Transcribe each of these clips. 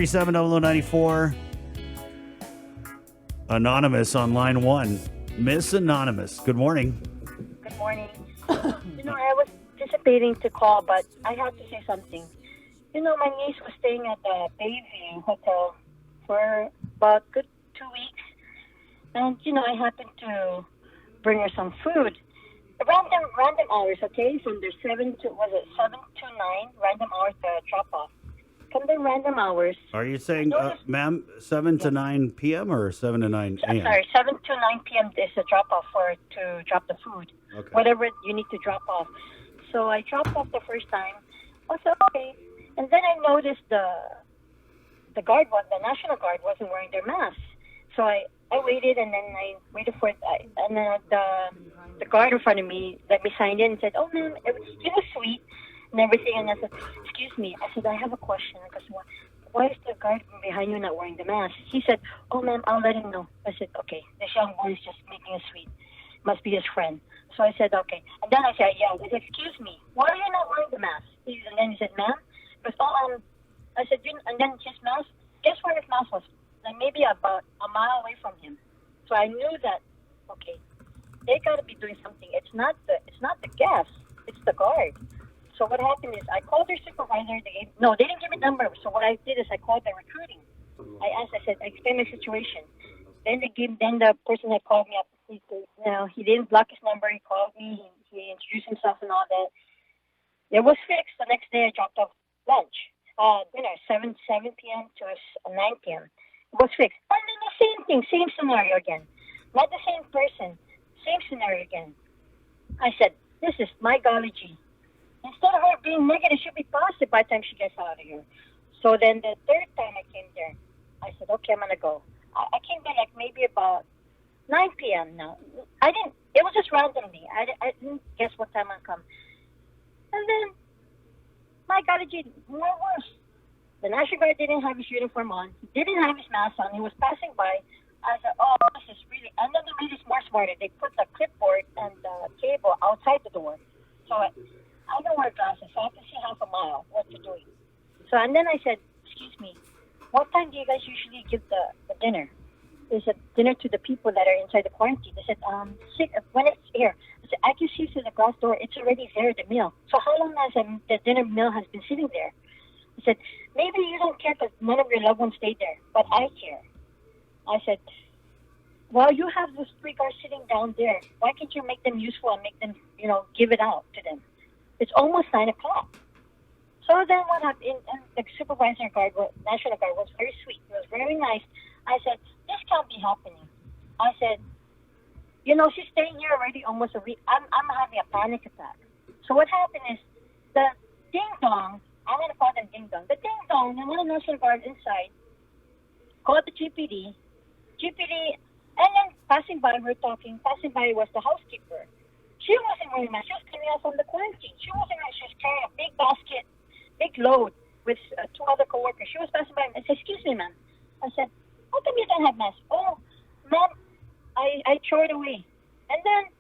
370094. Anonymous on line one. Miss Anonymous, good morning. Good morning. I was anticipating to call, but I have to say something. My niece was staying at the Bayview Hotel for about good 2 weeks. And, I happened to bring her some food. Random hours, okay? From the 7 to 9, random hours to drop off. Come the random hours. Are you saying, ma'am, 7 to 9 p.m. or 7 to 9 a.m.? Sorry, 7 to 9 p.m. is the drop off to drop the food. Okay. Whatever you need to drop off. So I dropped off the first time. I said, okay. And then I noticed the National Guard wasn't wearing their masks. So I waited, and then I waited for it. And then the guard in front of me let me sign in and said, oh, ma'am, he was sweet and everything. And I said, excuse me. I said, I have a question. Because why is the guard behind you not wearing the mask? He said, oh, ma'am, I'll let him know. I said, okay. This young boy is just making it sweet. Must be his friend. So I said, okay. And then I said, yeah. I said, excuse me. Why are you not wearing the mask? And then he said, ma'am. Because, I said, and then his mask, guess where his mask was? Like maybe about a mile away from him. So I knew that, okay, they got to be doing something. It's not the guest. It's the guard. So what happened is I called their supervisor. They didn't give me a number. So what I did is I called the recruiting. I explained my situation. Then the person that called me up, he didn't block his number. He called me. He introduced himself and all that. It was fixed. The next day I dropped off lunch, dinner, 7 p.m. to 9 p.m. It was fixed. And then the same thing, same scenario again. Not the same person, same scenario again. I said, this is my golly gee. Instead of her being negative, she'll be positive by the time she gets out of here. So then the third time I came there, I said, okay, I'm going to go. I came there like maybe about 9 p.m. now. It was just randomly. I didn't guess what time I'd come. And then, my golly gee, more worse. The National Guard didn't have his uniform on. He didn't have his mask on. He was passing by. I said, oh, this is really... And then the ladies more smarter. They put the clipboard and the cable outside the door. So I don't wear glasses, so I can see half a mile what they're doing. So, and then I said, excuse me, what time do you guys usually give the dinner? They said, dinner to the people that are inside the quarantine. They said, when it's here. I said, I can see through the glass door. It's already there, the meal. So how long has the dinner meal has been sitting there? I said, maybe you don't care because none of your loved ones stayed there, but I care. I said, well, you have those 3 guards sitting down there. Why can't you make them useful and make them, give it out to them? It's almost 9 o'clock. So then what happened, and the supervisor guard, National Guard, was very sweet. He was very nice. I said, this can't be happening. I said, she's staying here already almost a week. I'm having a panic attack. So what happened is the ding-dong, I'm going to call them ding-dong. The ding-dong, the one National Guard inside, called the GPD, and then passing by was the housekeeper. She wasn't wearing a mask. She was coming out from the quarantine. She wasn't wearing. She was carrying a big basket, big load with 2 other coworkers. She was passing by and said, excuse me, ma'am. I said, how come you don't have masks? Oh, ma'am, I threw it away. And then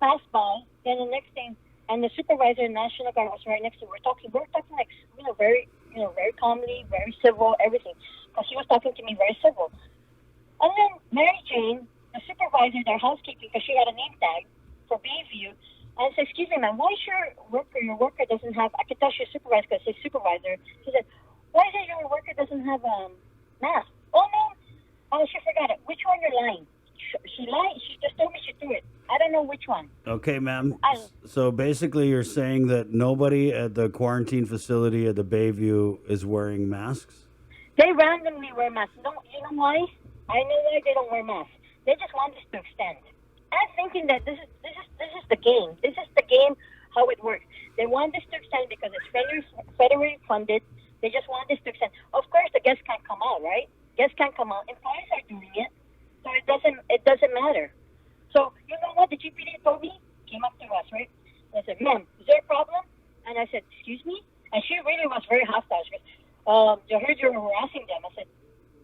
passed by. Then the next thing, and the supervisor, National Guard, was right next to her. We're talking like, very calmly, very civil, everything. Because she was talking to me very civil. And then Mary Jane, the supervisor, their housekeeping, because she had a name tag for Bayview, and I said, excuse me, ma'am, why is your worker doesn't have, I could tell she's supervisor because she's supervisor. She said, why is it your worker doesn't have a mask? Oh, no, she forgot it. Which one you're lying? She lied. She just told me she threw it. I don't know which one. Okay, ma'am. So basically you're saying that nobody at the quarantine facility at the Bayview is wearing masks? They randomly wear masks. No, you know why? I know why they don't wear masks. They just want this to extend. I'm thinking that this is the game. This is the game, how it works. They want this to extend because it's federally funded. They just want this to extend. Of course, the guests can't come out, right? Guests can't come out. Employees are doing it, so it doesn't matter. So you know what the GPD told me? Came up to us, right? I said, ma'am, is there a problem? And I said, excuse me? And she really was very hostile. She goes, I heard you were harassing them. I said,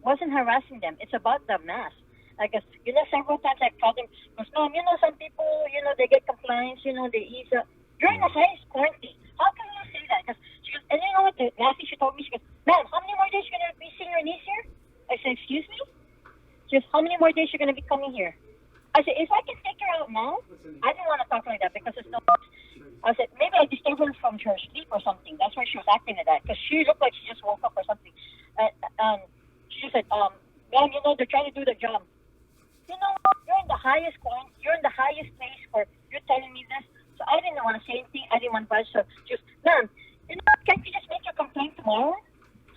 wasn't harassing them. It's about the mask. I guess, several times I called them, because, ma'am, some people, they get compliance, they ease up. You're in the highest quarantine. How can you say that? Because she goes, and you know what, the last thing she told me, she goes, ma'am, how many more days you're going to be seeing your niece here? I said, excuse me? Just how many more days you're going to be coming here? I said, if I can take her out now, I didn't want to talk like that because it's no. I said, maybe I disturbed her from her sleep or something. That's why she was acting like that because she looked like she just woke up or something. She said, ma'am, you know, they're trying to do their job. You know what? You're in the highest point. You're in the highest place where you're telling me this. So I didn't want to say anything. I didn't want to budge. So just, ma'am, you know, can't you just make your complaint tomorrow?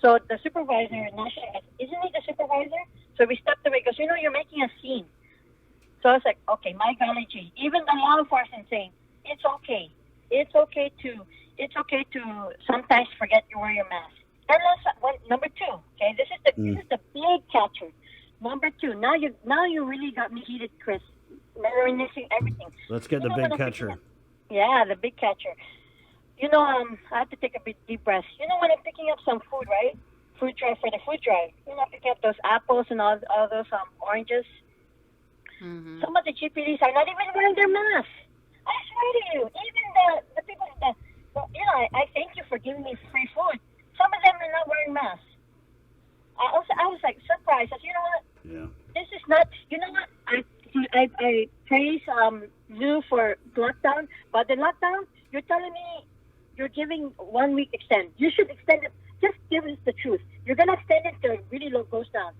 So the supervisor, Nasha, asked, isn't he the supervisor? So we stepped away because, you know, you're making a scene. So I was like, okay, my golly gee. Even the law enforcement saying, it's okay. It's okay to sometimes forget you wear your mask. And number two, okay, this is the big catcher. Number two, now you really got me heated, Chris. Reminiscing everything. Let's get the big catcher. Yeah, the big catcher. You know, I have to take a big deep breath. You know, when I'm picking up some food, right? Food drive for the food drive. You know, picking up those apples and all those oranges. Mm-hmm. Some of the GPDs are not even wearing their masks. I swear to you, even the people that, you know, I thank you for giving me free food. Some of them are not wearing masks. I was like surprised. I said, you know what? Yeah. This is not. You know what? I praise Zoo for lockdown, but the lockdown, you're telling me you're giving 1 week extend. You should extend it. Just give us the truth. You're gonna extend it till really low goes down.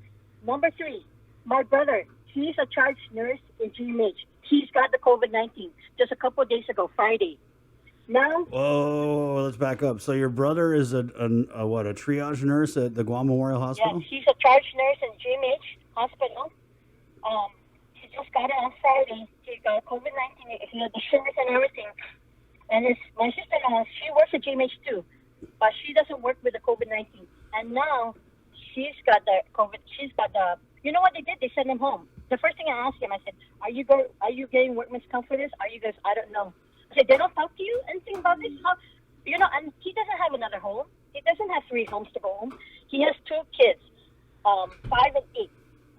Number three, my brother. He's a charge nurse in GMH. He's got the COVID-19 just a couple of days ago, Friday. Now. Whoa, let's back up. So your brother is a triage nurse at the Guam Memorial Hospital? Yes, he's a charge nurse in GMH Hospital. He just got it on Friday. He got COVID-19. He had the shivers and everything. And my sister-in-law, she works at GMH too, but she doesn't work with the COVID-19. And now she's got the COVID. She's got the. You know what they did? They sent him home. The first thing I asked him, I said, "Are you getting workman's comp for this? Are you guys? I don't know." I said, "They don't talk to you anything about this? How, you know?" And he doesn't have another home. He doesn't have 3 homes to go home. He has 2 kids, 5 and 8.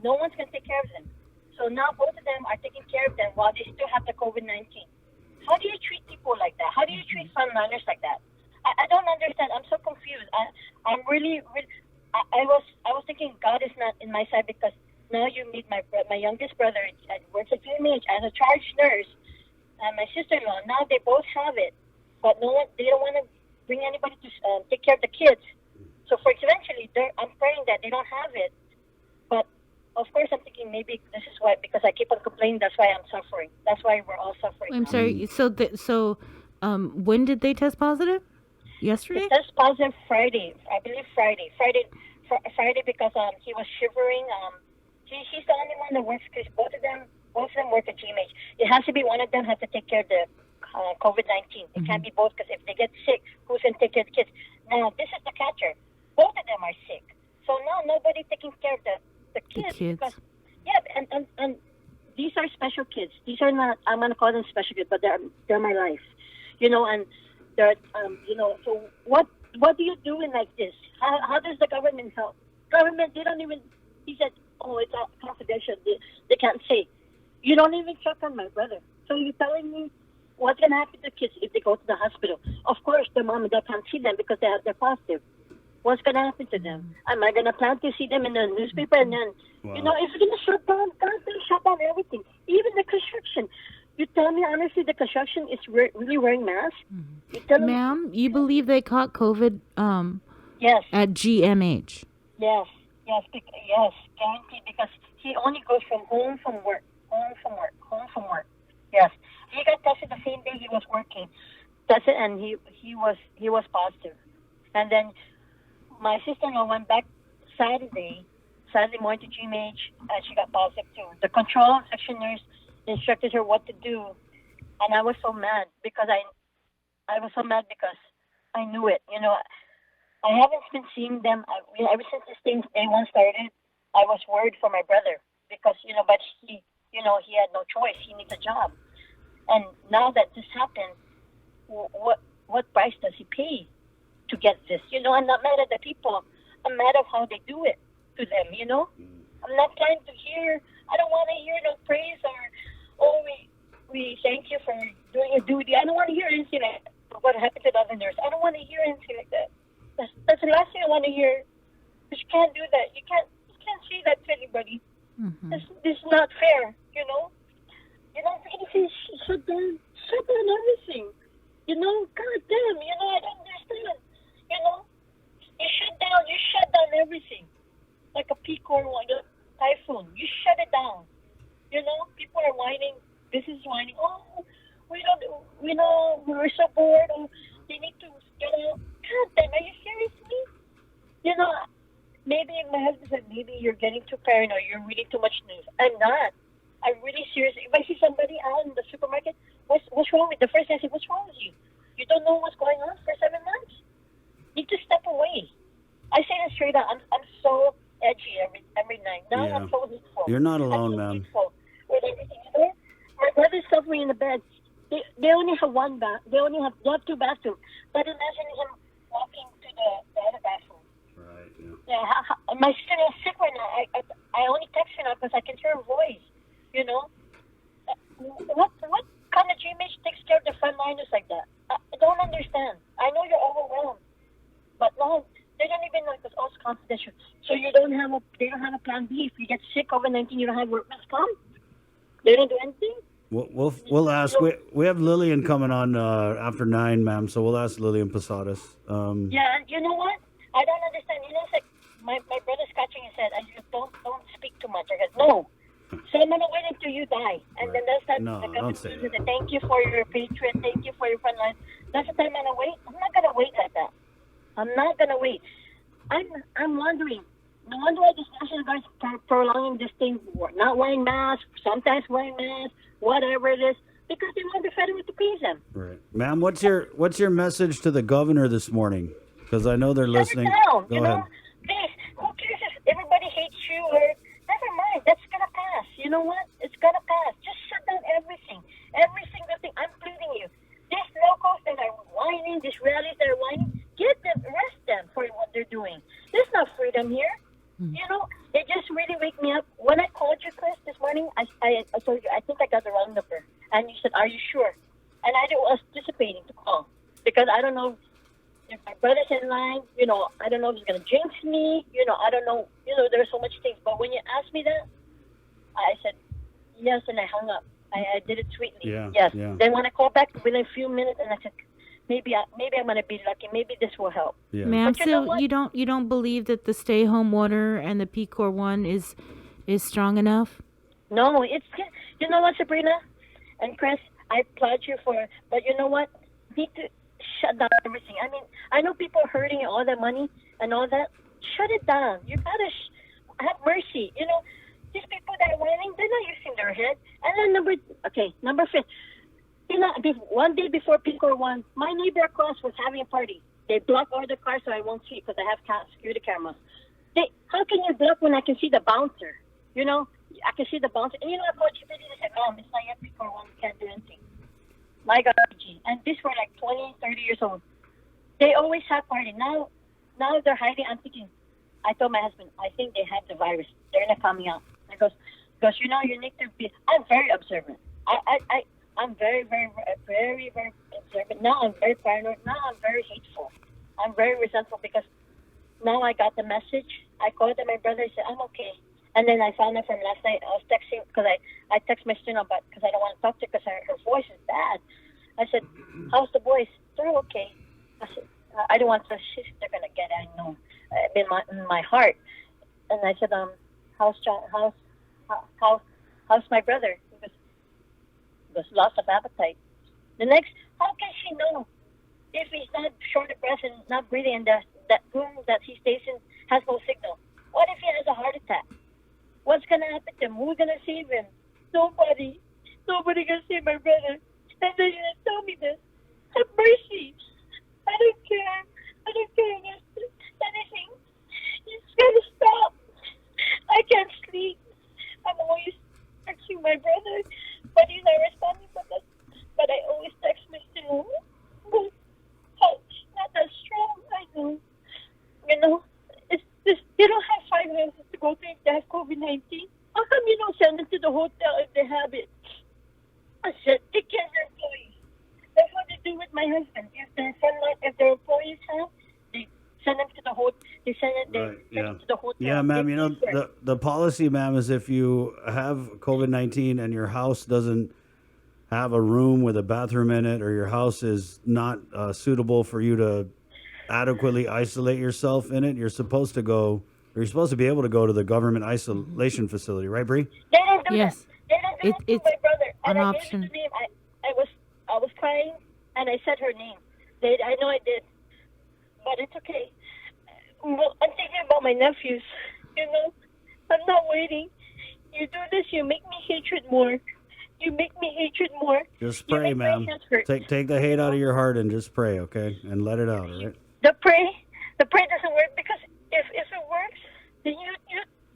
No one's gonna take care of them. So now both of them are taking care of them while they still have the COVID-19. How do you treat people like that? How do you treat frontliners like that? I don't understand. I'm so confused. I'm really. I was thinking God is not in my side because now you meet my youngest brother works at GMH as a charge nurse, and my sister-in-law. Now they both have it, but they don't want to bring anybody to take care of the kids. So for eventually, I'm praying that they don't have it. But of course, I'm thinking maybe this is why, because I keep on complaining. That's why I'm suffering. That's why we're all suffering. I'm sorry. So when did they test positive? Yesterday? He tested positive Friday. I believe Friday. Friday because he was shivering. He's the only one that works because both of them work at GMH. It has to be one of them has to take care of the COVID-19. It can't be both because if they get sick, who's going to take care of the kids? Now, this is the catcher. Both of them are sick. So now nobody's taking care of the kids. Because, yeah, and these are special kids. These are not, I'm going to call them special kids, but they're my life. You know, and they're, you know, so what do you do in like this? How does the government help? Government, they don't even, he said, oh, it's confidential. They can't say. You don't even check on my brother. So you're telling me what's going to happen to the kids if they go to the hospital? Of course, their mom and dad can't see them because they're positive. What's going to happen to them? Am I going to plan to see them in the newspaper? And then, you know, if you're going to shut down, shut down everything. Even the construction. You tell me honestly, the construction is really wearing masks? Ma'am, you believe they caught COVID yes. at GMH? Yes, guaranteed, because he only goes from home from work. Yes, he got tested the same day he was working. Tested, and he was positive. And then my sister-in-law went back Saturday morning to GMH, and she got positive too. The control section nurse instructed her what to do, and I was so mad because I knew it. You know, I haven't been seeing them. Ever since this thing day one started, I was worried for my brother because, you know, but he had no choice. He needs a job. And now that this happened, what price does he pay to get this? You know, I'm not mad at the people. I'm mad at how they do it to them, you know? I'm not trying to hear, I don't want to hear no praise or, oh, we thank you for doing your duty. I don't want to hear anything like that. What happened to the other nurse? I don't want to hear anything like that. That's the last thing I want to hear. But you can't do that. You can't say that to anybody. Mm-hmm. This is not fair. You know, really shut down everything. God damn. I don't understand. You know, you shut down everything like a peak or like a typhoon. You shut it down. People are whining. Business is whining. Oh, we don't. We're so bored. Oh, they need to. God damn. Are you serious with me? You know, maybe my husband said, maybe you're getting too paranoid. You're reading too much news. I'm not. I'm really serious. If I see somebody out in the supermarket, what's wrong with the first thing I say, what's wrong with you? You don't know what's going on for 7 months? You need to step away. I say this straight out. I'm so edgy every night. Now Yeah. I'm so hateful. You're not I'm alone, so ma'am. hateful with everything. My brother's suffering in the bed. They only have one bath. They have two bathrooms. But imagine him walking to the other bathroom. Right. Yeah, my sister is sick right now. I only text her now because I can hear her voice. What kind of GMH takes care of the frontliners like that? I don't understand. I know you're overwhelmed, but no, they don't even know because all it's confidential. So they don't have a plan B. If you get sick COVID-19, you don't have workman's comp. They don't do anything. We'll ask. We have Lillian coming on after 9, ma'am. So we'll ask Lillian Posadas. Yeah, and you know what? I don't understand. It's like my brother's scratching his head. I just don't speak too much. I said no. So I'm gonna wait until you die, and then that's that. No, the don't say government that. says, thank you for your patriot. Thank you for your front line. That's the time I'm gonna wait. I'm not gonna wait like that. I'm not gonna wait. I'm wondering. No wonder why this National Guard's prolonging this thing. Not wearing masks. Sometimes wearing masks. Whatever it is, because they want the federal to please them. Right, ma'am. What's your message to the governor this morning? Because I know they're Shut listening. it down. Go ahead. Please. Who cares if everybody hates you or never mind. That's gonna pass. You know what? It's gonna pass. Just shut down everything. Every single thing. I'm pleading you. These locals that are whining, these rallies that are whining, arrest them for what they're doing. There's no freedom here. It just really wake me up. When I called you, Chris, this morning, I told you, I think I got the wrong number. And you said, are you sure? And I was anticipating to call because I don't know if my brother's in line. I don't know if he's going to jinx me. I don't know. There's so much things. But when you asked me that, I said, yes, and I hung up. I did it sweetly. Yeah, yes. yeah. Then when I called back within a few minutes, and I said, maybe I'm going to be lucky. Maybe this will help. Yeah. Ma'am, But you know so what? you don't believe that the stay home order and the PCOR one is strong enough? No, you know what, Sabrina and Chris, I applaud you for it. But you know what? You need to shut down everything. I mean, I know people are hurting and all that money and all that. Shut it down. You gotta have mercy. These people that are whining, they're not using their head. And then number 5. One day before PCOR 1, my neighbor across was having a party. They blocked all the cars so I won't see because I have security cameras. How can you block when I can see the bouncer? I can see the bouncer. And I called GPT and said, it's not yet PCOR 1, we can't do anything. My God, and these were like 20, 30 years old. They always have party. Now they're hiding. I'm thinking, I told my husband, I think they have the virus. They're not coming out. I goes, you need to be, I'm very observant. I'm very, very, very, very observant. Now I'm very paranoid. Now I'm very hateful. I'm very resentful because now I got the message. I called my brother. I said, I'm okay. And then I found out from last night. I was texting because I text my student about because I don't want to talk to her because her voice is bad. I said, how's the boys? They're okay. I said, I don't want to. They're gonna get it. I know. In my heart. And I said, how's John? How's my brother? He goes, loss of appetite. The next, how can she know if he's not short of breath and not breathing and that room that he stays in has no signal? What if he has a heart attack? What's going to happen to him? Who's going to save him? Nobody. Nobody can save my brother. And they're going to tell me this. Have mercy. I don't care. I don't care anything. It's got to stop. I can't sleep. I'm always texting my brother, but he's not responding. But I always text my still. Not that strong. I know. It's just, they don't have finances to go to if they have COVID-19. How come you don't send them to the hotel if they have it? I said, take care of their employees. That's what Yeah, ma'am. You know, They pay for it. the policy, ma'am, is if you have COVID-19 and your house doesn't have a room with a bathroom in it, or your house is not suitable for you to adequately isolate yourself in it, you're supposed to go, or you're supposed to be able to go to the government isolation facility, right, Bree? They didn't do that. Yes. They didn't do that to It's my brother. And an I gave you option. the name. I was crying, and I said her name. I know I did, but it's okay. Well, I'm thinking about my nephews. You know, I'm not waiting. You do this, you make me hatred more. You make me hatred more. Just You pray, make my ma'am. hands hurt. Take the hate out of your heart and just pray, okay? And let it out, all right? The pray doesn't work because if it works, then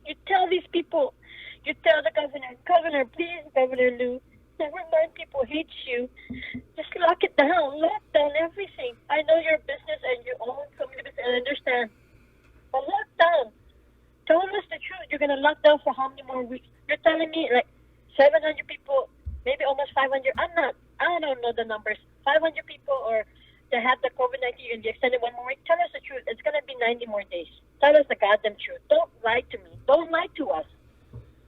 you tell these people, you tell the governor, please, Governor Lou, never mind people hate you. Just lock it down, lock down everything. I know your business and your own community, and I understand. But lock down. Tell us the truth. You're gonna lock down for how many more weeks? You're telling me like 700 people, maybe almost 500. I don't know the numbers. 500 people or to have the COVID-19 and be extended one more week. Tell us the truth. It's gonna be 90 more days. Tell us the goddamn truth. Don't lie to me. Don't lie to us.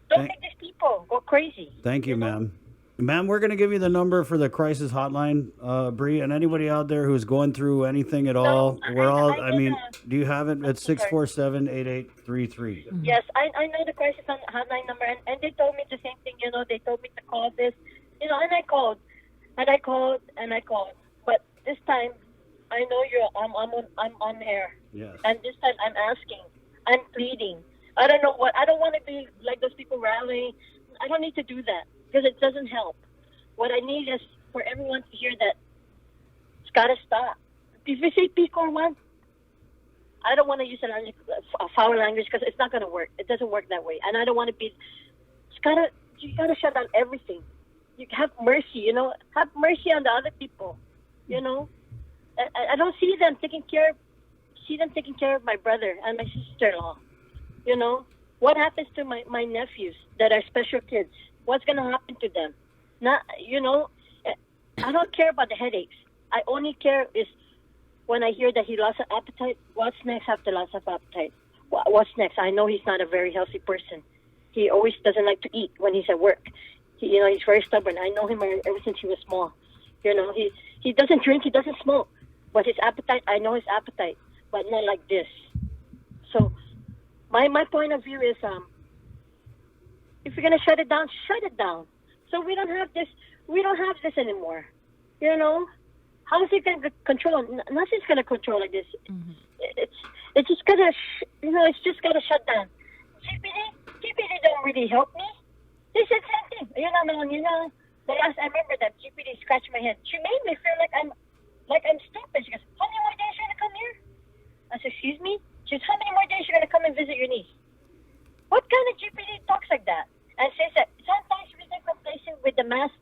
Don't make these people go crazy. Thank you, ma'am. Ma'am, we're going to give you the number for the crisis hotline, Bree, and anybody out there who's going through anything at all. I mean, do you have it? It's 647-8833. Yes, I know the crisis hotline number, and they told me the same thing. You know, they told me to call this, you know, and I called, and I called, and I called. But this time, I know I'm on air. Yes. And this time, I'm asking, I'm pleading. I don't know what. I don't want to be like those people rallying. I don't need to do that because it doesn't help. What I need is for everyone to hear that it's got to stop. If you say peak or one, I don't want to use a foul language because it's not going to work. It doesn't work that way. And I don't want to be. You gotta shut down everything. You have mercy. You know, have mercy on the other people. You know, I don't see them taking care of my brother and my sister-in-law. You know, what happens to my nephews that are special kids? What's going to happen to them? Not, you know, I don't care about the headaches. I only care is when I hear that he lost an appetite. What's next after loss of appetite? What's next? I know he's not a very healthy person. He always doesn't like to eat when he's at work. He's very stubborn. I know him ever since he was small. You know, he doesn't drink, he doesn't smoke. But his appetite, I know his appetite, but not like this. So my point of view is, if you're gonna shut it down, shut it down. So we don't have this anymore. You know, how is it gonna control? Nothing's gonna control like this. Mm-hmm. It's just gonna, it's just gonna shut down. GPD don't really help me. They said same thing. The last I remember that GPD scratched my head. She made me feel like I'm stupid. She goes, how many more days are you gonna come here? I said, excuse me? She says, how many more days are you gonna come and visit your niece? What kind of GPD talks like that? And says that sometimes we get complacent with the mask.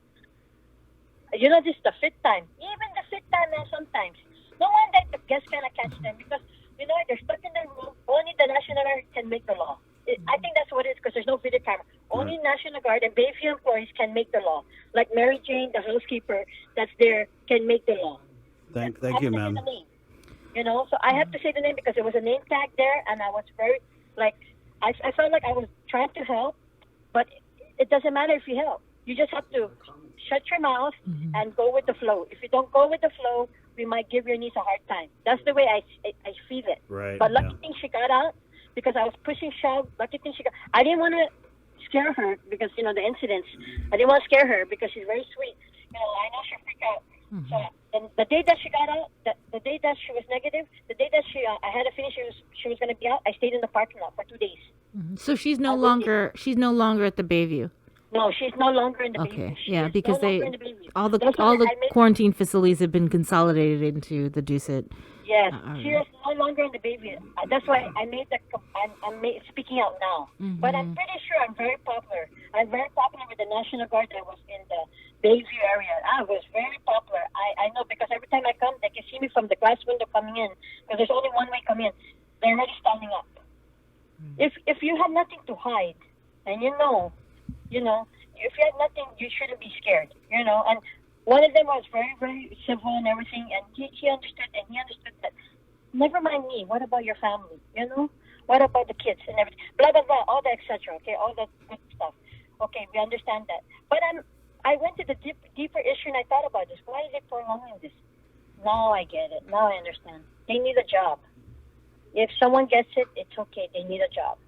This is the fit time. Even the fit time now sometimes. No one that the guests cannot catch them because, they're stuck in their room. Only the National Guard can make the law. I think that's what it is because there's no video camera. Only National Guard and Bayview employees can make the law. Like Mary Jane, the housekeeper that's there, can make the law. Thank you, ma'am. So I have to say the name because there was a name tag there, and I was very, I felt like I was trying to help, but it doesn't matter if you help. You just have to shut your mouth and go with the flow. If you don't go with the flow, we might give your niece a hard time. That's the way I feel it. Right. But lucky thing she got out because I was pushing shove. Lucky thing she got. I didn't want to scare her because the incidents. I didn't want to scare her because she's very sweet. I know she'll freak out. Mm-hmm. So and the day that she got out, the day that she was negative, the day that I had to finish, she was going to be out. I stayed in the parking lot for 2 days. Mm-hmm. So she's no longer at the Bayview. No, she's no longer in the Bayview. Okay, yeah, because all the the quarantine facilities have been consolidated into the Doucet. Yes, she is no longer in the Bayview. That's why I made I'm speaking out now. Mm-hmm. But I'm pretty sure I'm very popular. I'm very popular with the National Guard that was in the Bayview area. I was very popular. I know because every time I come, they can see me from the glass window coming in because there's only one way coming in. They're already standing up. Mm-hmm. If you have nothing to hide, and if you had nothing, you shouldn't be scared, And one of them was very, very civil and everything, and he understood, and he understood that, never mind me, what about your family, What about the kids and everything? Blah, blah, blah, all the etc. Okay, all the good stuff. Okay, we understand that. But I went to the deeper issue and I thought about this. Why is it prolonging this? Now I get it. Now I understand. They need a job. If someone gets it, it's okay. They need a job.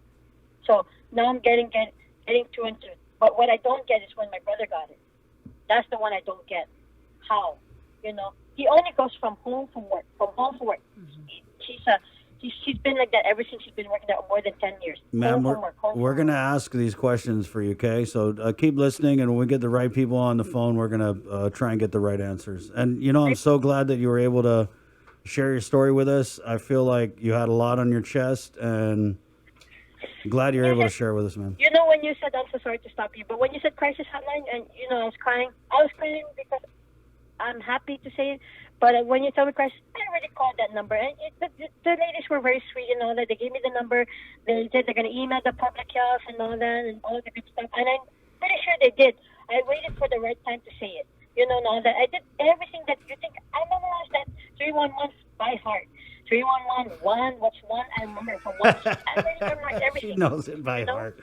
So now I'm getting two and two. But what I don't get is when my brother got it. That's the one I don't get. How? You know, he only goes from home to work. She's been like that ever since she's been working there more than 10 years. Ma'am, we're going to ask these questions for you, okay? So keep listening, and when we get the right people on the phone, we're going to try and get the right answers. And, you know, I'm so glad that you were able to share your story with us. I feel like you had a lot on your chest, and I'm glad you're able to share with us, man. You know, when you said, I'm so sorry to stop you, but when you said crisis hotline, and, you know, I was crying because I'm happy to say it. But when you tell me crisis, I already called that number. And the ladies were very sweet and all that. They gave me the number. They said they're going to email the public health and all that and all the good stuff. And I'm pretty sure they did. I waited for the right time to say it. You know, and all that. I did everything that you think. I memorized that 311 by heart. 311, what's one? I remember from one. I already memorized everything. She knows it by heart.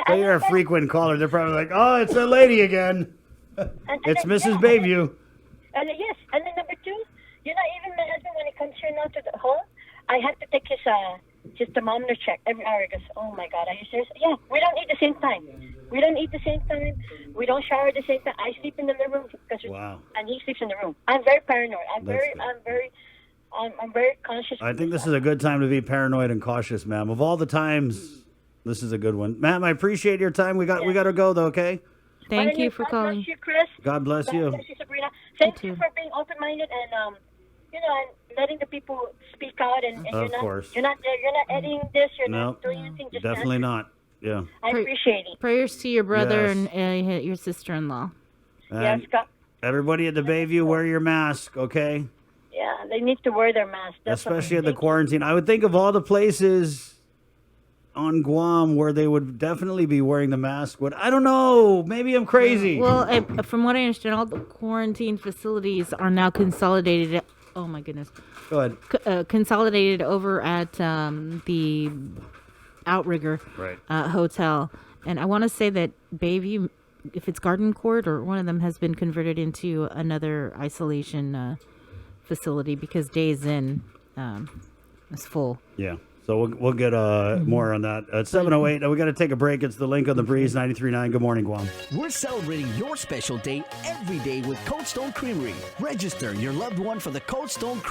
So you're a frequent caller. They're probably like, oh, it's a lady again. It's Mrs. Bayview. And yes, and then number two, you know, even my husband, when he comes here now to the home, I have to take his thermometer check every hour. He goes, oh my God, are you serious? Yeah, we don't eat the same time. We don't eat the same time. We don't shower the same time. I sleep in the living room and he sleeps in the room. I'm very paranoid. I'm very conscious. I think this is a good time to be paranoid and cautious, ma'am. Of all the times, this is a good one, ma'am. I appreciate your time. We got to go though. Okay. Thank you for calling. God bless you, Chris. God bless you. God bless you, Sabrina. Thank you for being open-minded and you know, and letting the people speak out. And of course, you're not editing this. You're not doing anything. Just definitely not. Yeah. I appreciate it. Prayers to your brother and your sister-in-law. And yes, everybody at the Bayview, wear your mask, okay? Yeah, they need to wear their mask. Especially at the quarantine. I would think of all the places on Guam where they would definitely be wearing the mask. But I don't know. Maybe I'm crazy. Well, from what I understand, all the quarantine facilities are now consolidated. Oh, my goodness. Go ahead. Consolidated over at the Outrigger Hotel. And I want to say that Bayview, if it's Garden Court or one of them, has been converted into another isolation facility because Days Inn is full. Yeah. So we'll get more on that. At 7:08, we got to take a break. It's the Link on the Breeze, 93.9. Good morning, Guam. We're celebrating your special day every day with Cold Stone Creamery. Register your loved one for the Cold Stone Creamery.